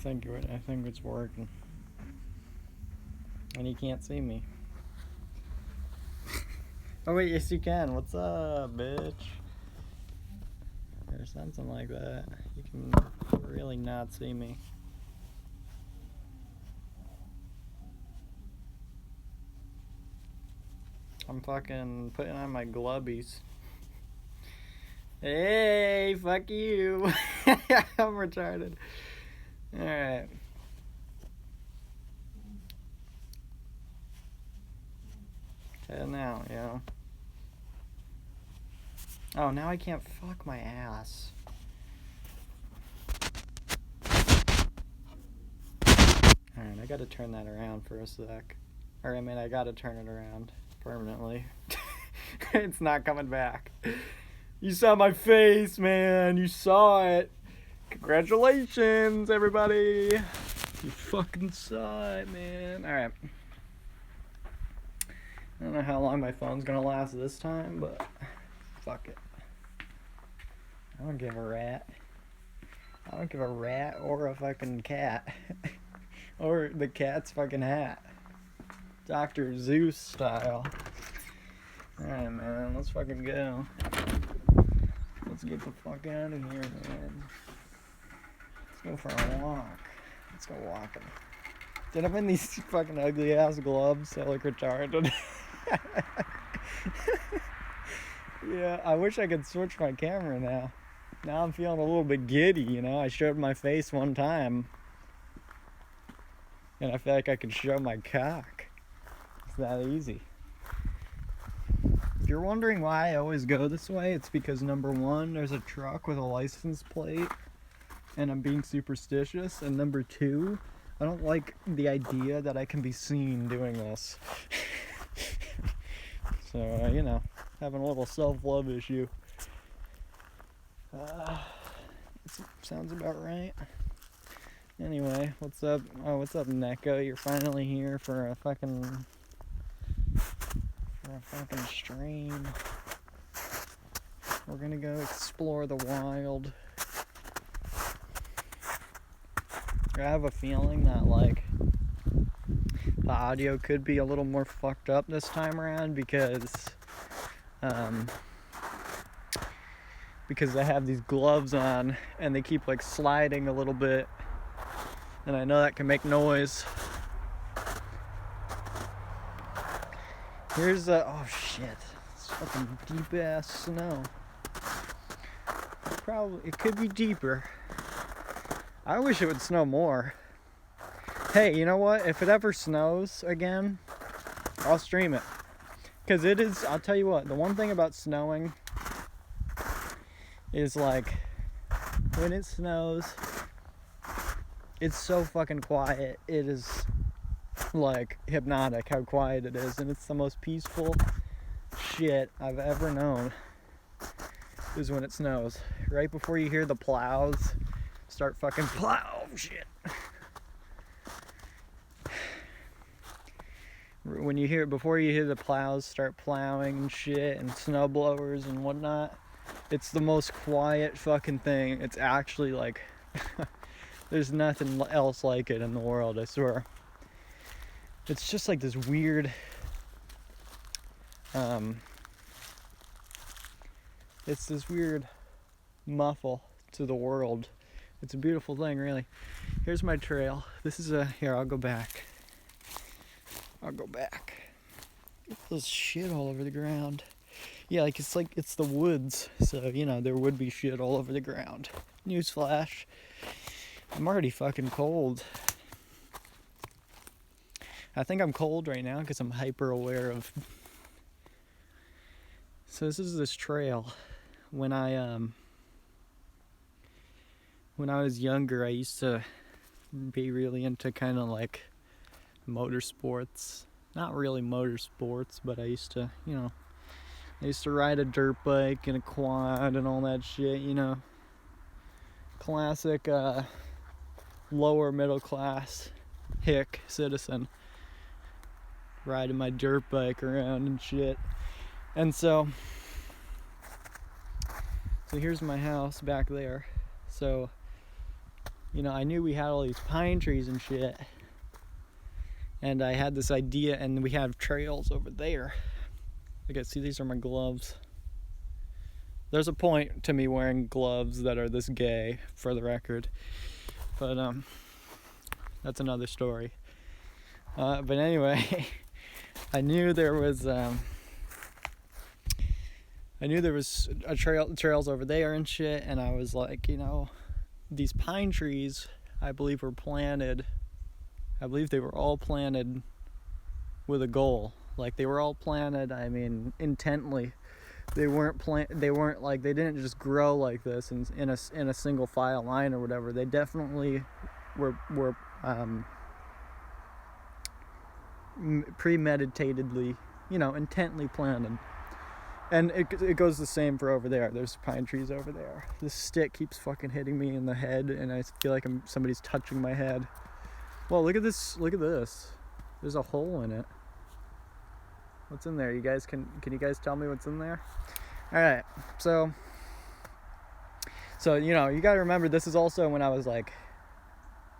I think it's working. And you can't see me. Oh wait, yes you can. What's up, bitch? Or something like that. You can really not see me. I'm fucking putting on my glubbies. Hey, fuck you. I'm retarded. Alright. And now, you know. Oh, now I can't fuck my ass. Alright, I gotta turn that around for a sec. Or, I mean, I gotta turn it around permanently. It's not coming back. You saw my face, man. You saw it. Congratulations, everybody. You fucking saw it, man. Alright. I don't know how long my phone's gonna last this time, but fuck it. I don't give a rat. I don't give a rat or a fucking cat. Or the cat's fucking hat. Dr. Zeus style. Alright, man, let's fucking go. Let's get the fuck out of here, man. Let's go for a walk. Let's go walking. Dude, I'm in these fucking ugly ass gloves that look retarded. Yeah, I wish I could switch my camera now. Now I'm feeling a little bit giddy, you know? I showed my face one time. And I feel like I could show my cock. It's that easy. If you're wondering why I always go this way, it's because number one, there's a truck with a license plate and I'm being superstitious, and number two, I don't like the idea that I can be seen doing this. So, you know, having a little self-love issue. Sounds about right. Anyway, what's up? Oh, what's up, Neko? You're finally here for a fucking stream. We're gonna go explore the wild. I have a feeling that, like, the audio could be a little more fucked up this time around because I have these gloves on and they keep, like, sliding a little bit. And I know that can make noise. Here's oh shit. It's fucking deep ass snow. It could be deeper. I wish it would snow more. Hey, you know what? If it ever snows again, I'll stream it. Because it is, I'll tell you what, the one thing about snowing is, like, when it snows, it's so fucking quiet. It is, like, hypnotic how quiet it is. And it's the most peaceful shit I've ever known is when it snows. Right before you hear the plows start fucking plow shit. When you hear, before you hear the plows start plowing and shit and snow blowers and whatnot, it's the most quiet fucking thing. It's actually, like, there's nothing else like it in the world, I swear. It's just like this weird, it's this weird muffle to the world. It's a beautiful thing, really. Here's my trail. This is here, I'll go back. There's shit all over the ground. Yeah, like it's the woods, so, you know, there would be shit all over the ground. Newsflash. I'm already fucking cold. I think I'm cold right now because I'm hyper aware of. So this is this trail. When I was younger, I used to be really into kind of like motorsports. Not really motorsports, but I used to, you know, ride a dirt bike and a quad and all that shit, you know. Classic lower middle class hick citizen. Riding my dirt bike around and shit. And so here's my house back there. So you know, I knew we had all these pine trees and shit. And I had this idea, and we have trails over there. Okay, see, these are my gloves. There's a point to me wearing gloves that are this gay, for the record. But, that's another story. But anyway, I knew there was trails over there and shit, and I was like, you know, these pine trees, I believe they were all planted with a goal. Like, they were all planted, I mean, intently. They didn't just grow like this in a single file line or whatever. They definitely were premeditatedly, you know, intently planted. And it goes the same for over there. There's pine trees over there. This stick keeps fucking hitting me in the head, and I feel like somebody's touching my head. Well, look at this. Look at this. There's a hole in it. What's in there? You guys can you guys tell me what's in there? All right. So you know, you got to remember, this is also when I was like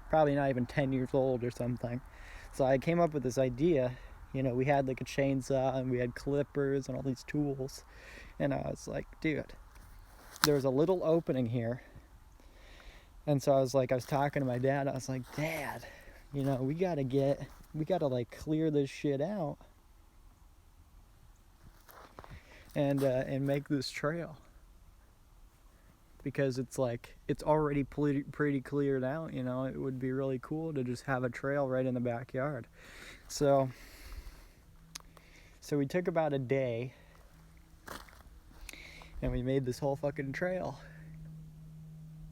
probably not even 10 years old or something. So I came up with this idea. You know, we had like a chainsaw and we had clippers and all these tools. And I was like, dude, there's a little opening here. And so I was talking to my dad. I was like, Dad, you know, we gotta like clear this shit out and make this trail. Because it's like, it's already pretty cleared out, you know. It would be really cool to just have a trail right in the backyard. So we took about a day and we made this whole fucking trail.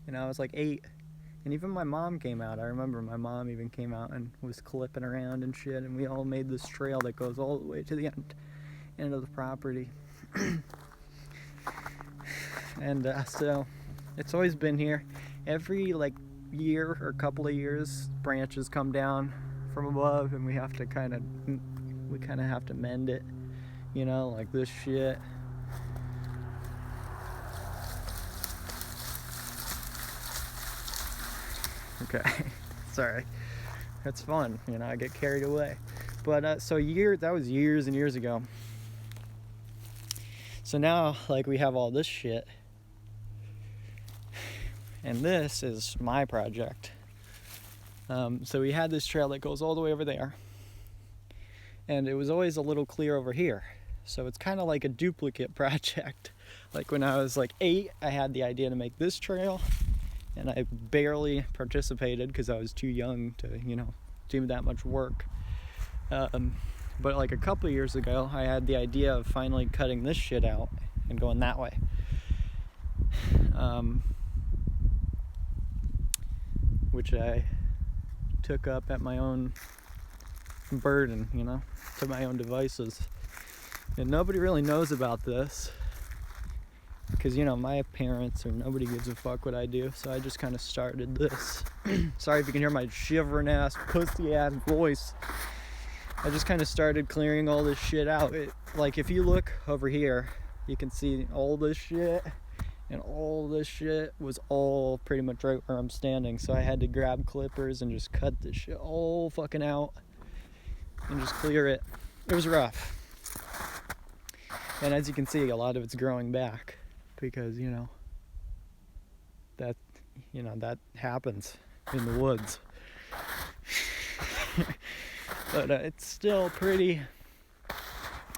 And I was like 8. And even my mom came out. I remember my mom even came out and was clipping around and shit. And we all made this trail that goes all the way to the end of the property. And so it's always been here. Every like year or couple of years, branches come down from above and we kind of have to mend it, you know, like this shit. Okay, sorry. That's fun, you know, I get carried away. But that was years and years ago. So now, like, we have all this shit. And this is my project. So we had this trail that goes all the way over there. And it was always a little clear over here. So it's kind of like a duplicate project. Like when I was like 8, I had the idea to make this trail. And I barely participated because I was too young to, you know, do that much work. But like a couple of years ago, I had the idea of finally cutting this shit out and going that way. Which I took up at my own burden, you know, to my own devices. And nobody really knows about this because, you know, my parents or nobody gives a fuck what I do. So I just kind of started this. Sorry if you can hear my shivering ass, pussy ass voice. I just kind of started clearing all this shit out. Like if you look over here, you can see all this shit. And all this shit was all pretty much right where I'm standing. So I had to grab clippers and just cut this shit all fucking out. And just clear it. It was rough. And as you can see, a lot of it's growing back. Because, you know, that happens in the woods. But it's still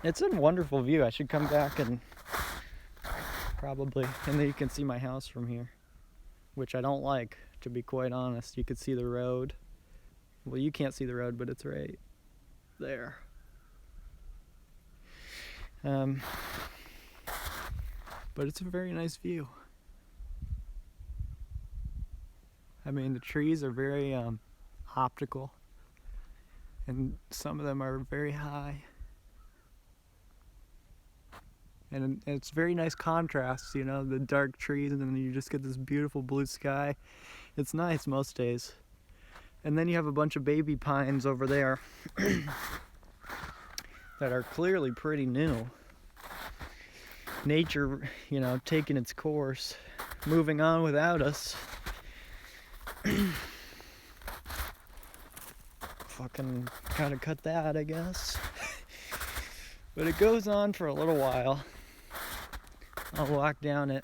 it's a wonderful view. I should come back and probably, and then you can see my house from here, which I don't like, to be quite honest. You could see the road. Well, you can't see the road, but it's right there. But it's a very nice view. I mean, the trees are very optical, and some of them are very high. And it's very nice contrast, you know, the dark trees, and then you just get this beautiful blue sky. It's nice most days. And then you have a bunch of baby pines over there that are clearly pretty new. Nature, you know, taking its course, moving on without us. Fucking gotta cut that, I guess. But it goes on for a little while. I'll walk down it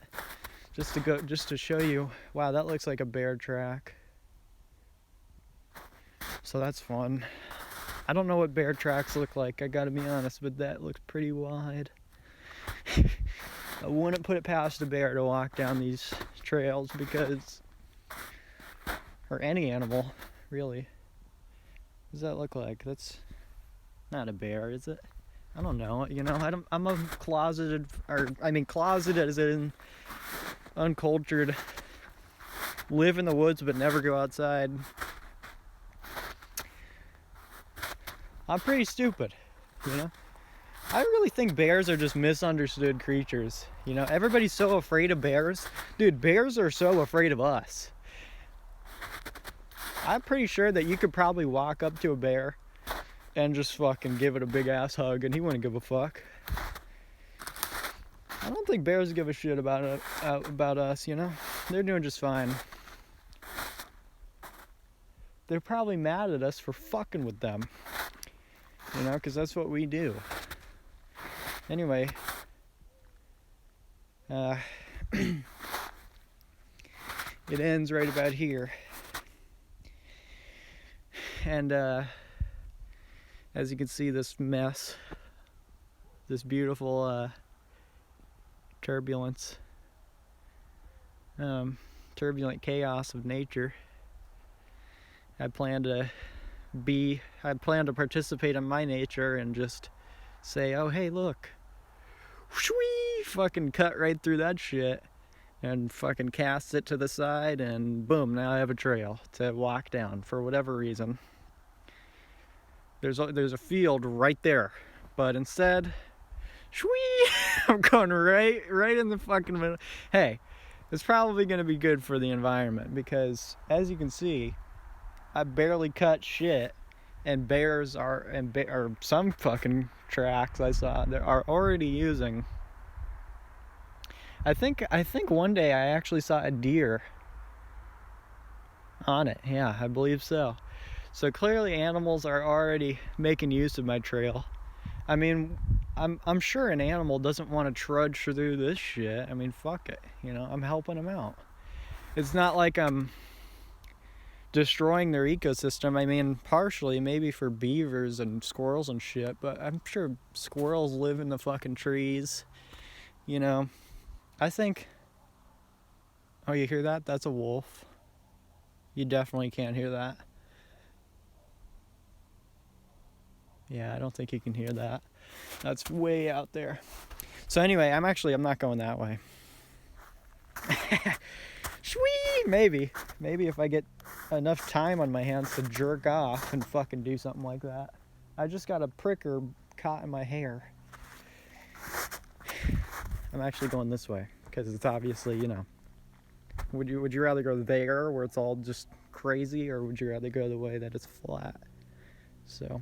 just to show you. Wow, that looks like a bear track. So that's fun. I don't know what bear tracks look like, I gotta be honest, but that looks pretty wide. I wouldn't put it past a bear to walk down these trails because, or any animal, really. What does that look like? That's not a bear, is it? I don't know. You know, I'm a closeted, closeted as in uncultured, live in the woods but never go outside. I'm pretty stupid, you know? I really think bears are just misunderstood creatures. You know, everybody's so afraid of bears. Dude, bears are so afraid of us. I'm pretty sure that you could probably walk up to a bear and just fucking give it a big ass hug and he wouldn't give a fuck. I don't think bears give a shit about us, you know? They're doing just fine. They're probably mad at us for fucking with them. You know, because that's what we do. Anyway, it ends right about here. And as you can see, this mess, this beautiful turbulent chaos of nature. I plan to participate in my nature and just say, oh hey, look, whee, fucking cut right through that shit and fucking cast it to the side, and boom, now I have a trail to walk down for whatever reason. There's a field right there, but instead, whee, I'm going right in the fucking middle. Hey, it's probably going to be good for the environment because, as you can see, I barely cut shit, and bears or some fucking tracks I saw that are already using. I think one day I actually saw a deer on it. Yeah, I believe so. So clearly animals are already making use of my trail. I mean, I'm sure an animal doesn't want to trudge through this shit. I mean, fuck it, you know, I'm helping them out. It's not like I'm destroying their ecosystem. I mean, partially maybe for beavers and squirrels and shit, but I'm sure squirrels live in the fucking trees, you know. I think, oh, you hear that? That's a wolf. You definitely can't hear that. Yeah, I don't think you can hear that. That's way out there. So anyway, I'm not going that way. Shwee! Maybe if I get enough time on my hands to jerk off and fucking do something like that. I just got a pricker caught in my hair. I'm actually going this way because it's obviously, you know. Would you rather go there where it's all just crazy, or would you rather go the way that it's flat? So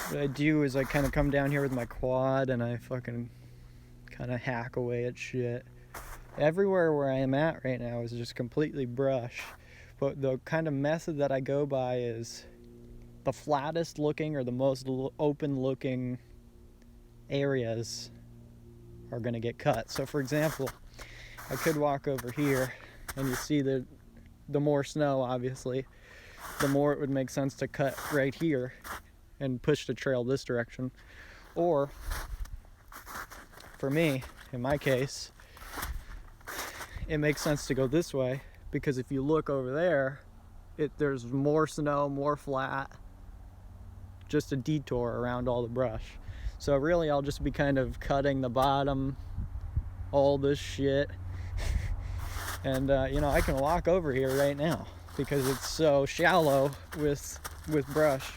what I do is I kind of come down here with my quad and I fucking kind of hack away at shit. Everywhere where I am at right now is just completely brush, but the kind of method that I go by is the flattest looking or the most open looking areas are going to get cut. So for example, I could walk over here and you see the more snow, obviously, the more it would make sense to cut right here and push the trail this direction. Or for me, in my case, it makes sense to go this way because if you look over there, there's more snow, more flat, just a detour around all the brush. So really I'll just be kind of cutting the bottom, all this shit. And you know, I can walk over here right now because it's so shallow with brush.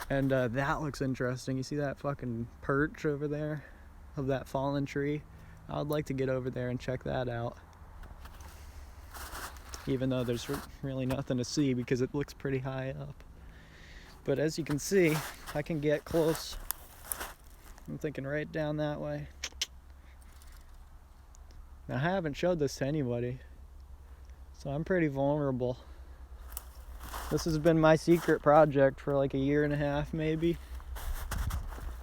And that looks interesting. You see that fucking perch over there of that fallen tree? I'd like to get over there and check that out. Even though there's really nothing to see because it looks pretty high up. But as you can see, I can get close. I'm thinking right down that way. I haven't showed this to anybody, so I'm pretty vulnerable. This has been my secret project for like a year and a half, maybe.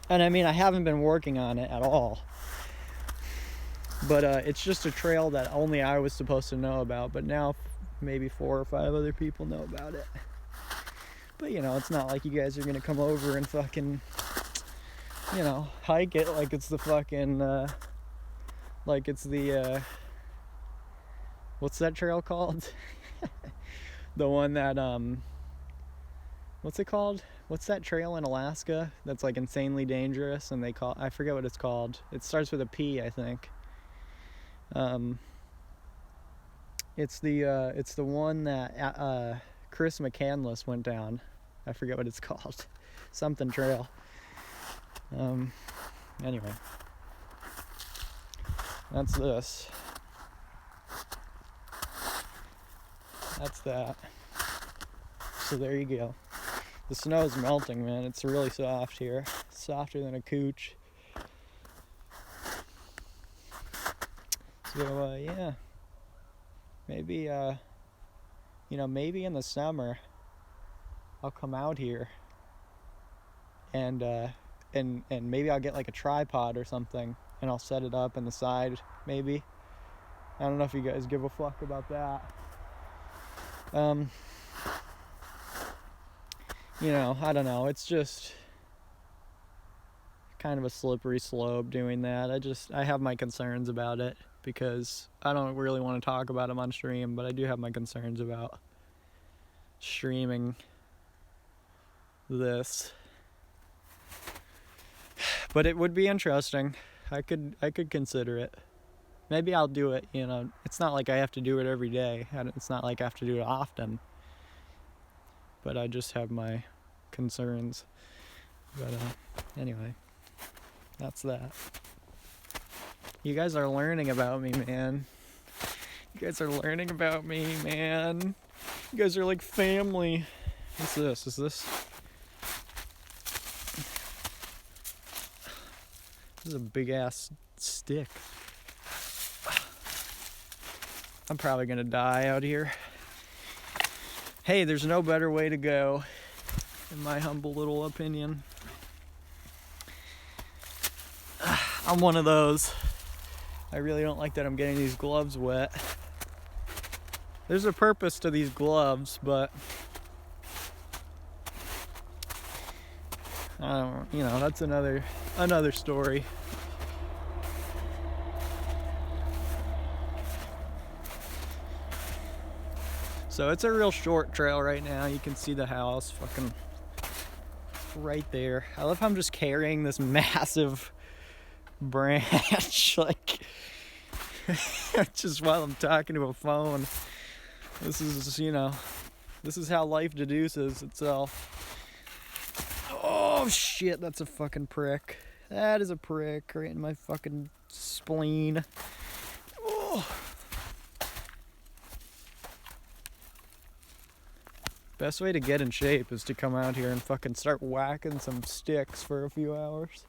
And I mean, I haven't been working on it at all. But it's just a trail that only I was supposed to know about. But now maybe 4 or 5 other people know about it. But, you know, it's not like you guys are going to come over and fucking, you know, hike it like it's the fucking, like it's the, what's that trail called? The one that, what's it called? What's that trail in Alaska that's like insanely dangerous and they call, I forget what it's called. It starts with a P, I think. It's the one that Chris McCandless went down. I forget what it's called. Something trail. Anyway. That's this. That's that. So there you go. The snow's melting, man. It's really soft here. Softer than a cooch. So, yeah. Maybe, you know, maybe in the summer I'll come out here and maybe I'll get like a tripod or something and I'll set it up in the side, maybe. I don't know if you guys give a fuck about that. You know, I don't know. It's just kind of a slippery slope doing that. I have my concerns about it because I don't really want to talk about them on stream, but I do have my concerns about streaming this. But it would be interesting. I could consider it. Maybe I'll do it, you know. It's not like I have to do it every day. It's not like I have to do it often. But I just have my concerns. But anyway, that's that. You guys are learning about me, man. You guys are learning about me, man. You guys are like family. What's this? Is this? This is a big ass stick. I'm probably gonna die out here. Hey, there's no better way to go, in my humble little opinion. I'm one of those. I really don't like that I'm getting these gloves wet. There's a purpose to these gloves, but I don't, you know, that's another story. So it's a real short trail right now. You can see the house fucking right there. I love how I'm just carrying this massive branch like just while I'm talking to a phone. This is, you know, this is how life deduces itself. Oh shit, that's a fucking prick. That is a prick right in my fucking spleen. Oh. Best way to get in shape is to come out here and fucking start whacking some sticks for a few hours.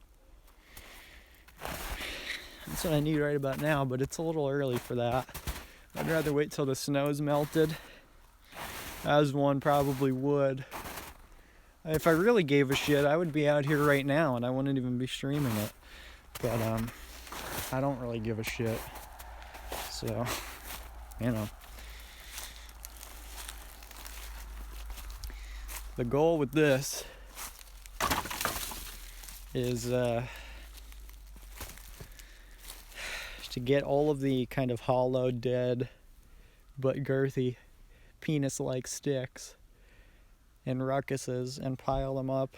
That's what I need right about now, but it's a little early for that. I'd rather wait till the snow's melted, as one probably would. If I really gave a shit, I would be out here right now and I wouldn't even be streaming it. But I don't really give a shit. So, you know. The goal with this is to get all of the kind of hollow, dead, but girthy, penis-like sticks and ruckuses and pile them up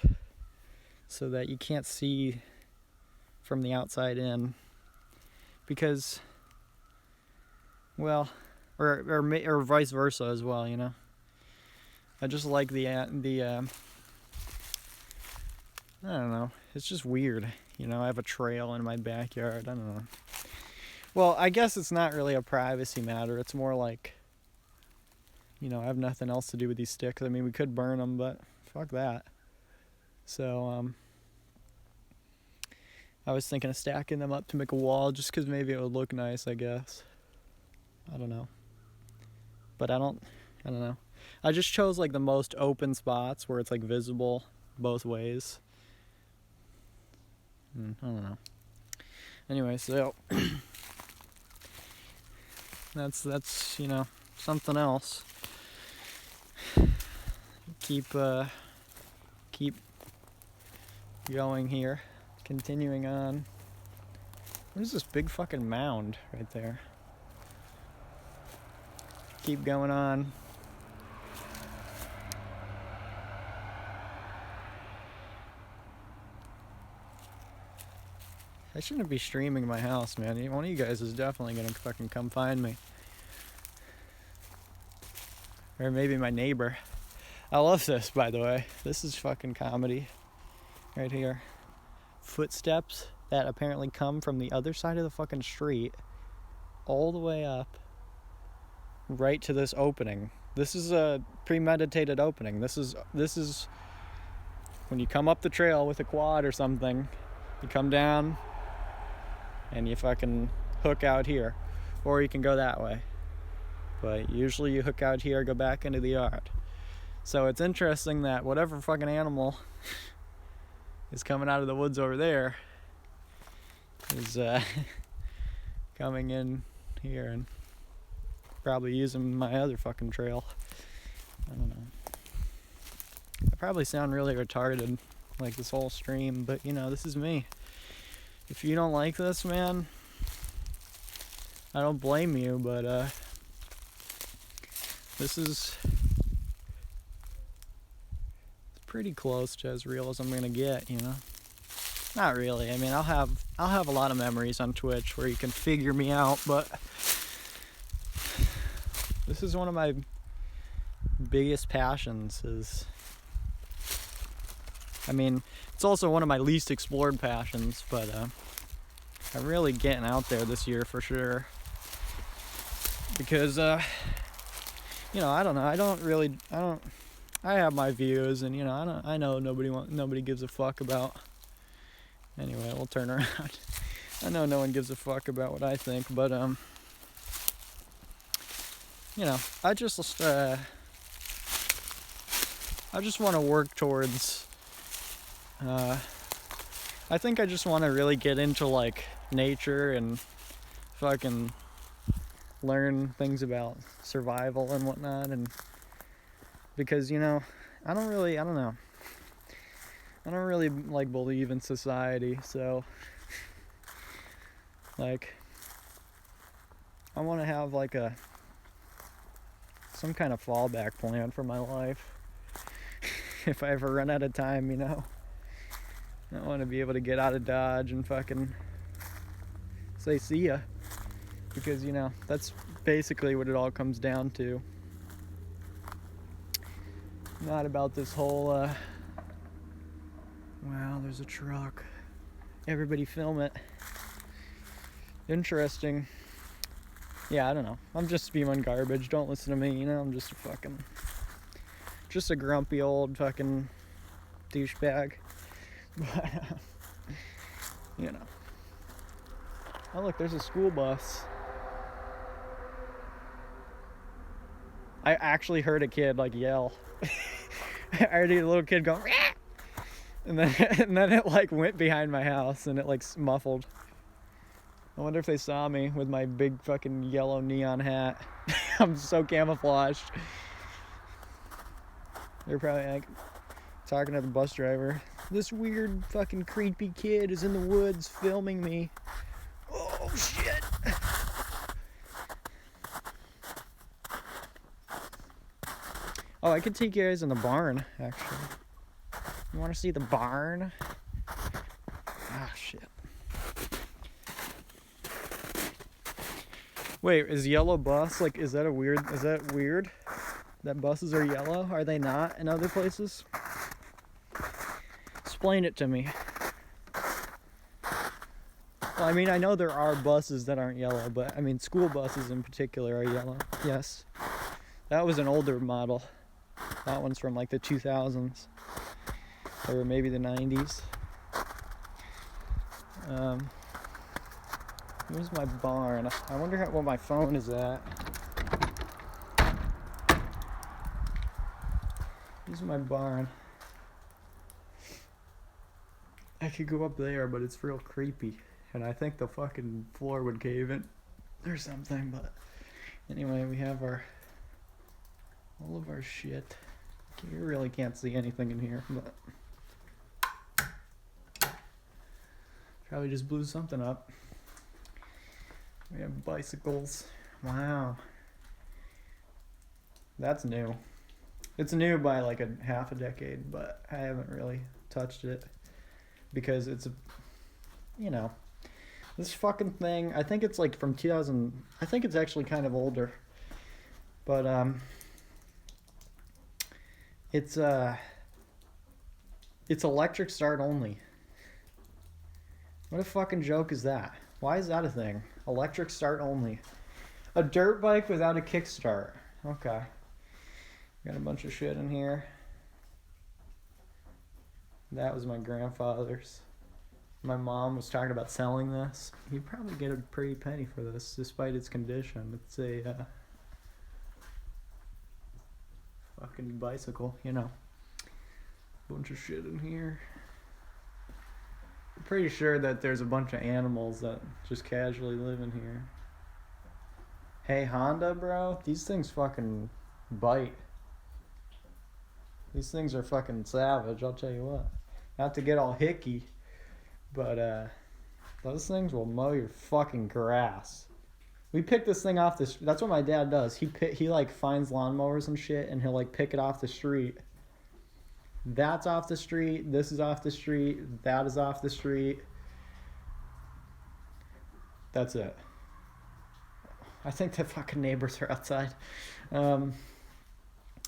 so that you can't see from the outside in. Because, well, or vice versa as well, you know. I just like the I don't know, it's just weird, you know. I have a trail in my backyard. I don't know. Well, I guess it's not really a privacy matter. It's more like, you know, I have nothing else to do with these sticks. I mean, we could burn them, but fuck that. So, I was thinking of stacking them up to make a wall just because maybe it would look nice, I guess. I don't know. But I don't know. I just chose like the most open spots where it's like visible both ways. I don't know. Anyway, so that's you know, something else. Keep going here, continuing on. What is this big fucking mound right there? Keep going on. I shouldn't be streaming my house, man. One of you guys is definitely gonna fucking come find me. Or maybe my neighbor. I love this, by the way. This is fucking comedy. Right here. Footsteps that apparently come from the other side of the fucking street all the way up right to this opening. This is a premeditated opening. This is when you come up the trail with a quad or something, you come down and you fucking hook out here, or you can go that way, but usually you hook out here, go back into the yard. So it's interesting that whatever fucking animal is coming out of the woods over there is coming in here and probably using my other fucking trail. I don't know. I probably sound really retarded like this whole stream, but you know, this is me. If you don't like this, man, I don't blame you, but this is pretty close to as real as I'm gonna get, you know. Not really. I mean, I'll have a lot of memories on Twitch where you can figure me out, but this is one of my biggest passions. I mean, it's also one of my least explored passions, but I'm really getting out there this year for sure. Because you know, I don't know. I have my views, and you know, I know nobody gives a fuck about. Anyway, we'll turn around. I know no one gives a fuck about what I think, but you know, I just want to work towards. I think I just want to really get into like nature and fucking learn things about survival and whatnot, and because you know, I don't really like believe in society, so like I want to have like some kind of fallback plan for my life if I ever run out of time, you know. I want to be able to get out of Dodge and fucking say see ya, because you know, that's basically what it all comes down to. Not about this whole wow, there's a truck, everybody film it, interesting. Yeah, I don't know, I'm just spewing garbage, don't listen to me, you know. I'm just a grumpy old fucking douchebag. But you know. Oh look, there's a school bus. I actually heard a kid like yell. I heard a little kid go, "Rah!" and then it like went behind my house and it like muffled. I wonder if they saw me with my big fucking yellow neon hat. I'm so camouflaged. They're probably like talking to the bus driver. This weird fucking creepy kid is in the woods filming me. Oh shit. Oh, I could take you guys in the barn, actually. You want to see the barn? Ah, shit. Wait, is yellow bus, like, is that weird? That buses are yellow? Are they not in other places? Explain it to me. Well, I mean, I know there are buses that aren't yellow, but I mean, school buses in particular are yellow. Yes. That was an older model. That one's from like the 2000s. Or maybe the 90s. Here's my barn. I wonder where my phone is at. Here's my barn. I could go up there, but it's real creepy. And I think the fucking floor would cave in or something, but anyway, we have all of our shit. You really can't see anything in here, but probably just blew something up. We have bicycles. Wow. That's new. It's new by like half a decade, but I haven't really touched it because it's this fucking thing. I think it's like from 2000. I think it's actually kind of older, but it's electric start only. What a fucking joke is that? Why is that a thing? Electric start only. A dirt bike without a kickstart. Okay. Got a bunch of shit in here. That was my grandfather's. My mom was talking about selling this. You'd probably get a pretty penny for this, despite its condition. It's a fucking bicycle, Bunch of shit in here. I'm pretty sure that there's a bunch of animals that just casually live in here. Hey, Honda, bro, these things fucking bite. These things are fucking savage, I'll tell you what. Not to get all hickey, but those things will mow your fucking grass. We picked this thing off this. That's what my dad does. He like finds lawnmowers and shit, and he'll like pick it off the street. That's off the street. This is off the street. That is off the street. That's it. I think the fucking neighbors are outside. And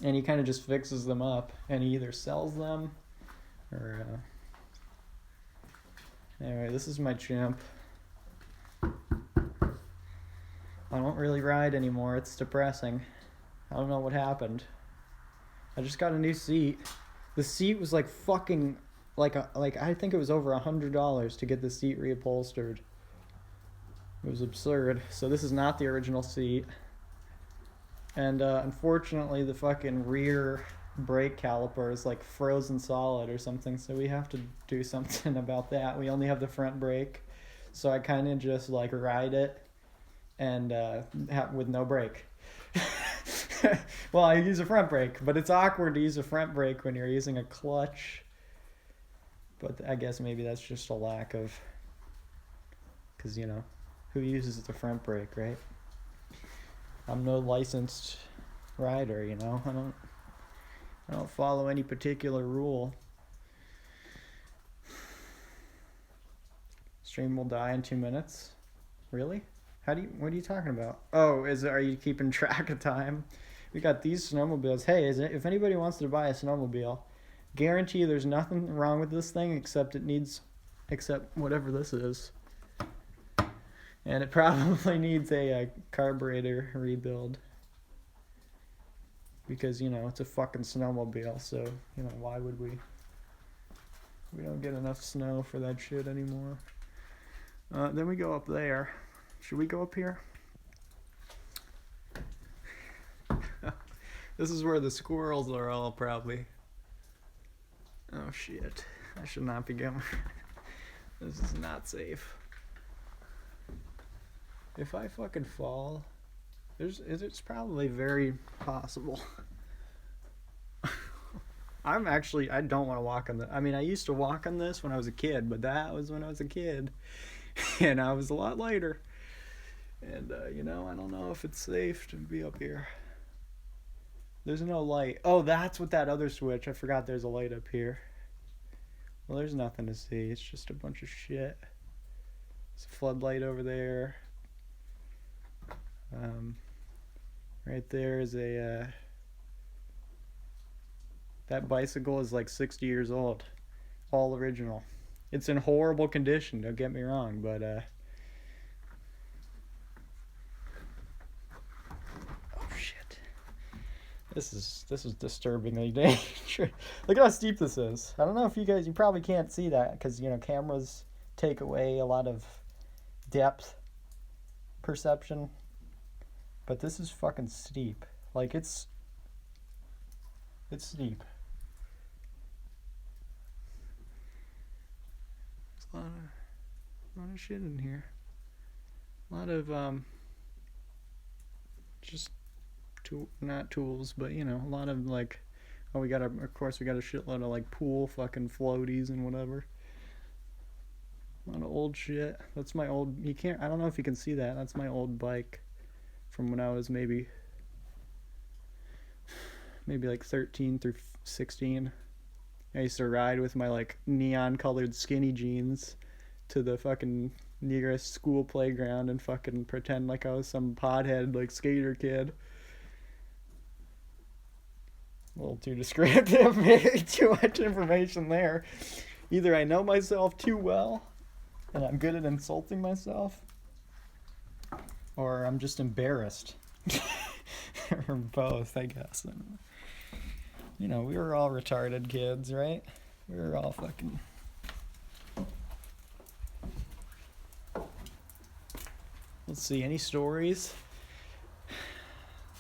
he kind of just fixes them up, and he either sells them or anyway, this is my chimp. I don't really ride anymore. It's depressing. I don't know what happened. I just got a new seat. The seat was like fucking like I think it was over $100 to get the seat reupholstered. It was absurd. So this is not the original seat. And unfortunately, the fucking rear brake caliper is like frozen solid or something, so we have to do something about that. We only have the front brake, so I kind of just like ride it and with no brake. Well, I use a front brake, but it's awkward to use a front brake when you're using a clutch. But I guess maybe that's just a lack of, because who uses the front brake, right? I'm no licensed rider, I don't follow any particular rule. Stream will die in 2 minutes. Really? What are you talking about? Oh, are you keeping track of time? We got these snowmobiles. Hey, if anybody wants to buy a snowmobile, guarantee there's nothing wrong with this thing except whatever this is. And it probably needs a carburetor rebuild. Because, it's a fucking snowmobile, so, why would we? We don't get enough snow for that shit anymore. Then we go up there. Should we go up here? This is where the squirrels are all probably. Oh shit. I should not be going. This is not safe. If I fucking fall, it's probably very possible. I don't want to walk on I used to walk on this when I was a kid, but that was when I was a kid. And I was a lot lighter. And, I don't know if it's safe to be up here. There's no light. Oh, that's what that other switch. I forgot there's a light up here. Well, there's nothing to see. It's just a bunch of shit. There's a floodlight over there. Right there is that bicycle is like 60 years old. All original. It's in horrible condition, don't get me wrong, but oh shit. This is disturbingly dangerous. Look at how steep this is. I don't know if you probably can't see that because cameras take away a lot of depth perception. But this is fucking steep. Like, it's steep. There's a lot of shit in here. A lot of just not tools, but you know, a lot of like, oh, we got a shitload of like pool fucking floaties and whatever. A lot of old shit. That's my old, I don't know if you can see that. That's my old bike from when I was maybe like 13 through 16. I used to ride with my like neon colored skinny jeans to the fucking nearest school playground and fucking pretend like I was some pothead like skater kid. A little too descriptive, maybe too much information there. Either I know myself too well and I'm good at insulting myself, or I'm just embarrassed. Or both, I guess. You know, we were all retarded kids, right? We were all fucking... Let's see, any stories?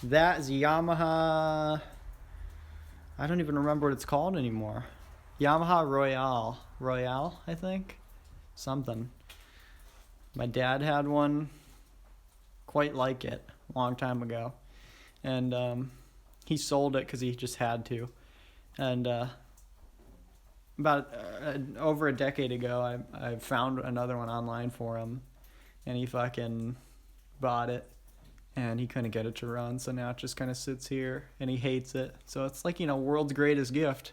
That is a Yamaha... I don't even remember what it's called anymore. Yamaha Royale, I think? Something. My dad had one quite like it a long time ago. And he sold it because he just had to. And about over a decade ago, I found another one online for him. And he fucking bought it. And he couldn't get it to run, so now it just kind of sits here, and he hates it. So it's like, you know, world's greatest gift.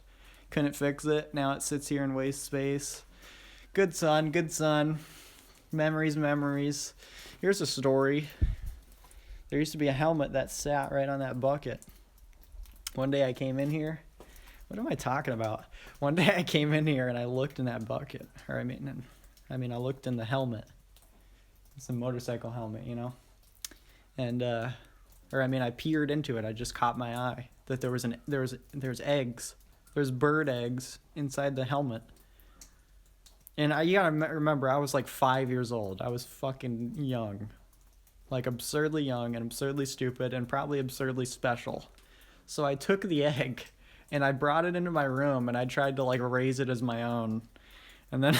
Couldn't fix it, now it sits here and wastes space. Good son, good son. Memories. Here's a story. There used to be a helmet that sat right on that bucket. One day I came in here. What am I talking about? One day I came in here and I looked in that bucket. Or I mean, I looked in the helmet. It's a motorcycle helmet, you know? And I peered into it. I just caught my eye that there's eggs. There's bird eggs inside the helmet. And you gotta remember, I was like 5 years old. I was fucking young. Like absurdly young and absurdly stupid and probably absurdly special. So I took the egg and I brought it into my room and I tried to like raise it as my own. And then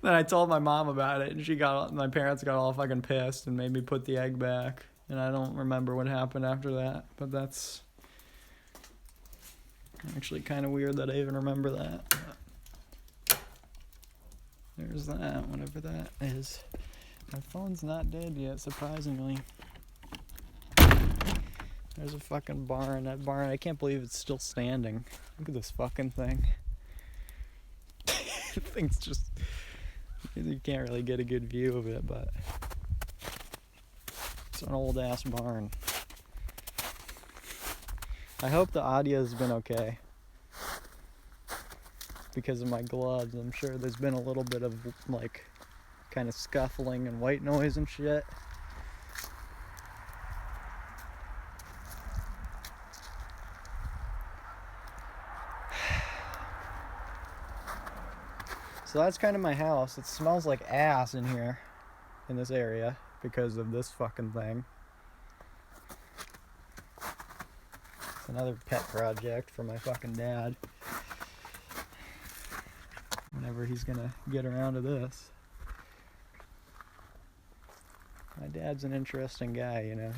then I told my mom about it, and my parents got all fucking pissed and made me put the egg back. And I don't remember what happened after that, but that's actually kind of weird that I even remember that. But there's that, whatever that is. My phone's not dead yet, surprisingly. There's a fucking barn. That barn, I can't believe it's still standing. Look at this fucking thing. The thing's just... You can't really get a good view of it, but it's an old ass barn. I hope the audio's been okay because of my gloves. I'm sure there's been a little bit of like kind of scuffling and white noise and shit. So that's kind of my house. It smells like ass in here, in this area, because of this fucking thing. It's another pet project for my fucking dad. Whenever he's gonna get around to this. My dad's an interesting guy, you know.